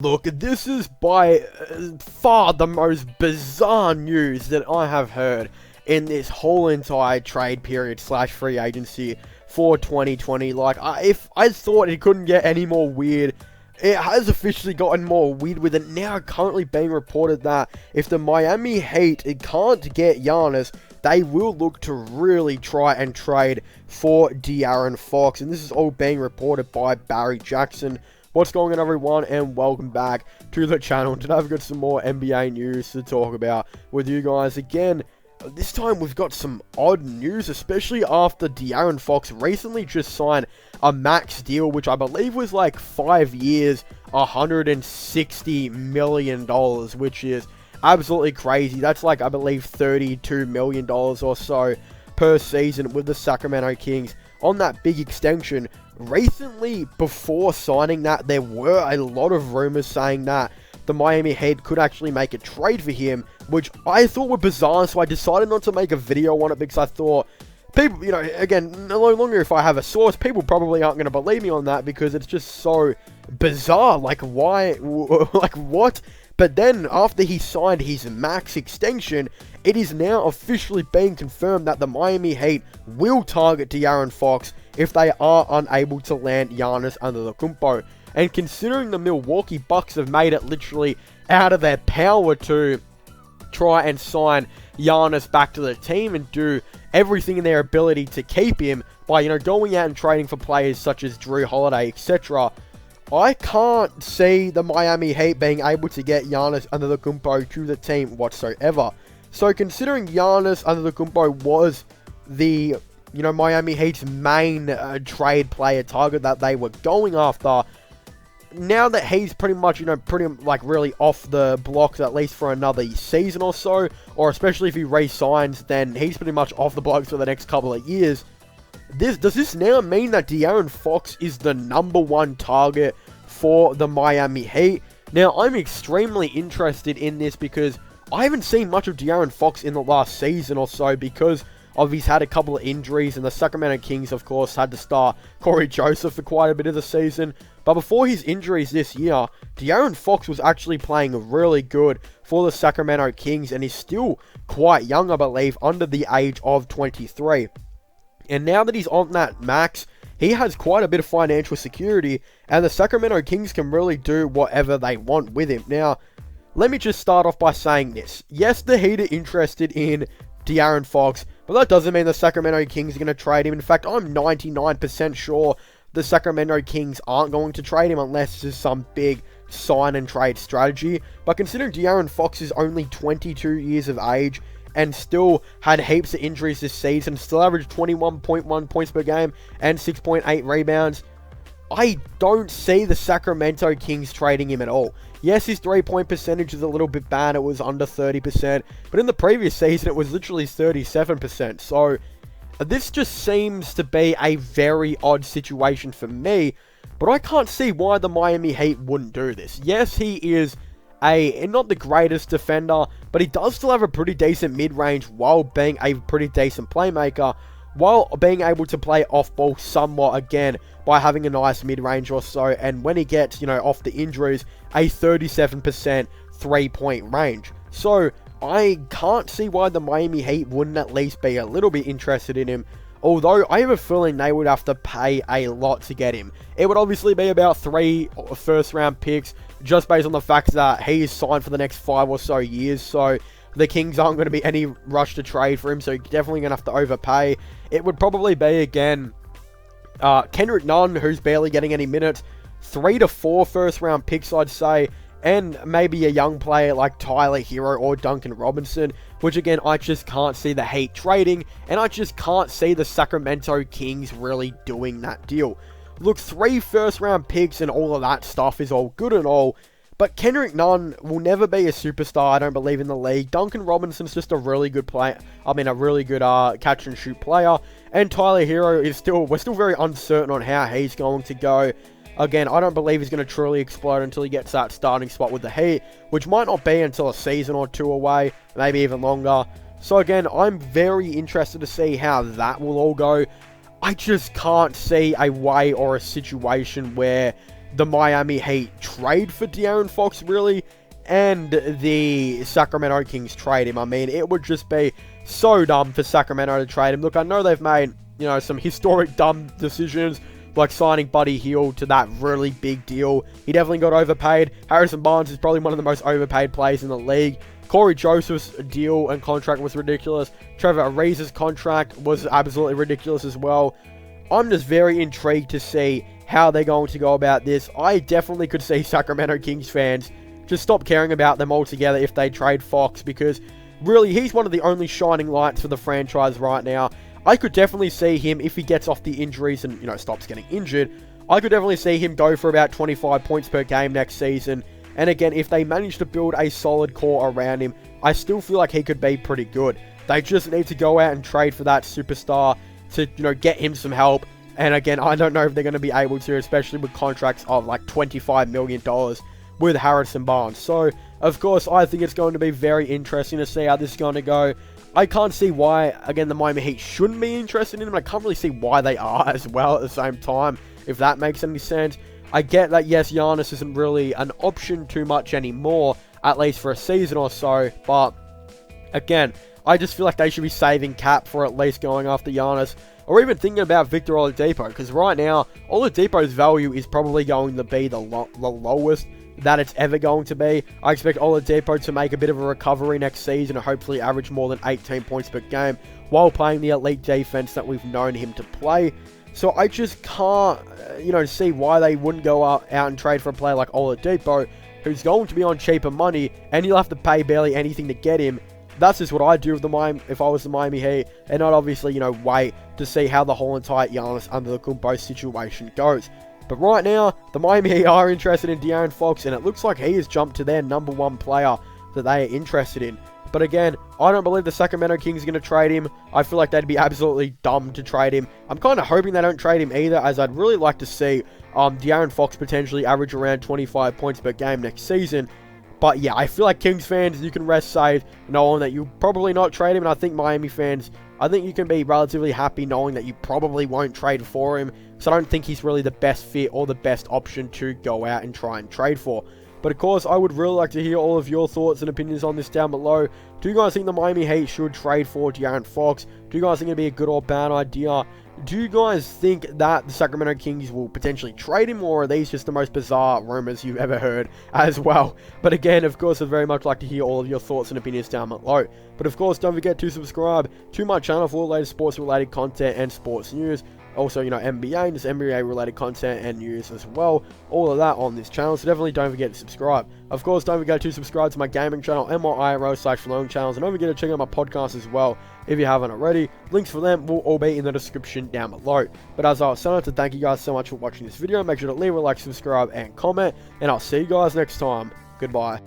Look, this is by far the most bizarre news that I have heard in this whole entire trade period slash free agency for 2020. If I thought it couldn't get any more weird, it has officially gotten more weird, with it now currently being reported that if the Miami Heat can't get Giannis, they will look to really try and trade for De'Aaron Fox. And this is all being reported by Barry Jackson. What's going on, everyone, and welcome back to the channel. Today I've got some more NBA news to talk about with you guys. Again, this time we've got some odd news, especially after De'Aaron Fox recently just signed a max deal, which I believe was like 5 years, $160 million, which is absolutely crazy. That's like, I believe, $32 million or so per season with the Sacramento Kings on that big extension. Recently, before signing that, there were a lot of rumors saying that the Miami Heat could actually make a trade for him, which I thought were bizarre, so I decided not to make a video on it because I thought, people, again, no longer if I have a source, people probably aren't going to believe me on that because it's just so bizarre. Like, why? Like, what? But then, after he signed his max extension, it is now officially being confirmed that the Miami Heat will target De'Aaron Fox if they are unable to land Giannis Antetokounmpo. And considering the Milwaukee Bucks have made it literally out of their power to try and sign Giannis back to the team and do everything in their ability to keep him by, going out and trading for players such as Jrue Holiday, etc., I can't see the Miami Heat being able to get Giannis Antetokounmpo to the team whatsoever. So considering Giannis Antetokounmpo was the, Miami Heat's main trade player target that they were going after, now that he's pretty much, really off the blocks, at least for another season or so, or especially if he re-signs, then he's pretty much off the blocks for the next couple of years. Does this now mean that De'Aaron Fox is the #1 target for the Miami Heat? Now, I'm extremely interested in this because I haven't seen much of De'Aaron Fox in the last season or so because of he's had a couple of injuries, and the Sacramento Kings, of course, had to start Corey Joseph for quite a bit of the season. But before his injuries this year, De'Aaron Fox was actually playing really good for the Sacramento Kings, and he's still quite young, I believe, under the age of 23. And now that he's on that max, he has quite a bit of financial security, and the Sacramento Kings can really do whatever they want with him. Now, let me just start off by saying this. Yes, the Heat are interested in De'Aaron Fox, but that doesn't mean the Sacramento Kings are going to trade him. In fact, I'm 99% sure the Sacramento Kings aren't going to trade him unless there's some big sign and trade strategy. But considering De'Aaron Fox is only 22 years of age, and still had heaps of injuries this season, still averaged 21.1 points per game and 6.8 rebounds, I don't see the Sacramento Kings trading him at all. Yes, his 3-point percentage is a little bit bad, it was under 30%, but in the previous season it was literally 37%, so this just seems to be a very odd situation for me, but I can't see why the Miami Heat wouldn't do this. Yes, he is not the greatest defender, but he does still have a pretty decent mid-range while being a pretty decent playmaker, while being able to play off-ball somewhat again by having a nice mid-range or so, and when he gets, off the injuries, a 37% three-point range. So, I can't see why the Miami Heat wouldn't at least be a little bit interested in him, although I have a feeling they would have to pay a lot to get him. It would obviously be about 3 first-round picks, just based on the fact that he is signed for the next 5 or so years, so the Kings aren't going to be any rush to trade for him, so you're definitely going to have to overpay. It would probably be, again, Kendrick Nunn, who's barely getting any minutes, 3 to 4 first-round picks, I'd say, and maybe a young player like Tyler Hero or Duncan Robinson, which again, I just can't see the Heat trading, and I just can't see the Sacramento Kings really doing that deal. Look, 3 first-round picks and all of that stuff is all good and all, but Kendrick Nunn will never be a superstar, I don't believe, in the league. Duncan Robinson's just a really good player, a really good catch-and-shoot player, and Tyler Hero is we're still very uncertain on how he's going to go. Again, I don't believe he's going to truly explode until he gets that starting spot with the Heat, which might not be until a season or 2 away, maybe even longer. So again, I'm very interested to see how that will all go. I just can't see a way or a situation where the Miami Heat trade for De'Aaron Fox, really, and the Sacramento Kings trade him. I mean, it would just be so dumb for Sacramento to trade him. Look, I know they've made, some historic dumb decisions, like signing Buddy Hield to that really big deal. He definitely got overpaid. Harrison Barnes is probably one of the most overpaid players in the league. Corey Joseph's deal and contract was ridiculous. Trevor Ariza's contract was absolutely ridiculous as well. I'm just very intrigued to see how they're going to go about this. I definitely could see Sacramento Kings fans just stop caring about them altogether if they trade Fox, because really, he's one of the only shining lights for the franchise right now. I could definitely see him, if he gets off the injuries and, stops getting injured, I could definitely see him go for about 25 points per game next season. And again, if they manage to build a solid core around him, I still feel like he could be pretty good. They just need to go out and trade for that superstar to, get him some help. And again, I don't know if they're going to be able to, especially with contracts of like $25 million with Harrison Barnes. So, of course, I think it's going to be very interesting to see how this is going to go. I can't see why, again, the Miami Heat shouldn't be interested in him. I can't really see why they are as well at the same time, if that makes any sense. I get that, yes, Giannis isn't really an option too much anymore, at least for a season or so, but again, I just feel like they should be saving cap for at least going after Giannis, or even thinking about Victor Oladipo, because right now, Oladipo's value is probably going to be the lowest that it's ever going to be. I expect Oladipo to make a bit of a recovery next season and hopefully average more than 18 points per game while playing the elite defense that we've known him to play. So I just can't, see why they wouldn't go out and trade for a player like Oladipo, who's going to be on cheaper money, and you'll have to pay barely anything to get him. That's just what I'd do if I was the Miami Heat, and not obviously, wait to see how the whole entire Giannis Antetokounmpo situation goes. But right now, the Miami Heat are interested in De'Aaron Fox, and it looks like he has jumped to their number one player that they are interested in. But again, I don't believe the Sacramento Kings are going to trade him. I feel like that'd be absolutely dumb to trade him. I'm kind of hoping they don't trade him either, as I'd really like to see De'Aaron Fox potentially average around 25 points per game next season. But yeah, I feel like Kings fans, you can rest safe knowing that you'll probably not trade him. And I think Miami fans, I think you can be relatively happy knowing that you probably won't trade for him. So I don't think he's really the best fit or the best option to go out and try and trade for. But of course, I would really like to hear all of your thoughts and opinions on this down below. Do you guys think the Miami Heat should trade for De'Aaron Fox? Do you guys think it'd be a good or bad idea? Do you guys think that the Sacramento Kings will potentially trade him, or are these just the most bizarre rumors you've ever heard as well? But again, of course, I'd very much like to hear all of your thoughts and opinions down below. But of course, don't forget to subscribe to my channel for all the latest sports-related content and sports news. Also, NBA and just NBA-related content and news as well. All of that on this channel, so definitely don't forget to subscribe. Of course, don't forget to subscribe to my gaming channel and my IRL/Flowing channels. And don't forget to check out my podcast as well if you haven't already. Links for them will all be in the description down below. But as I was saying, to thank you guys so much for watching this video. Make sure to leave a like, subscribe, and comment. And I'll see you guys next time. Goodbye.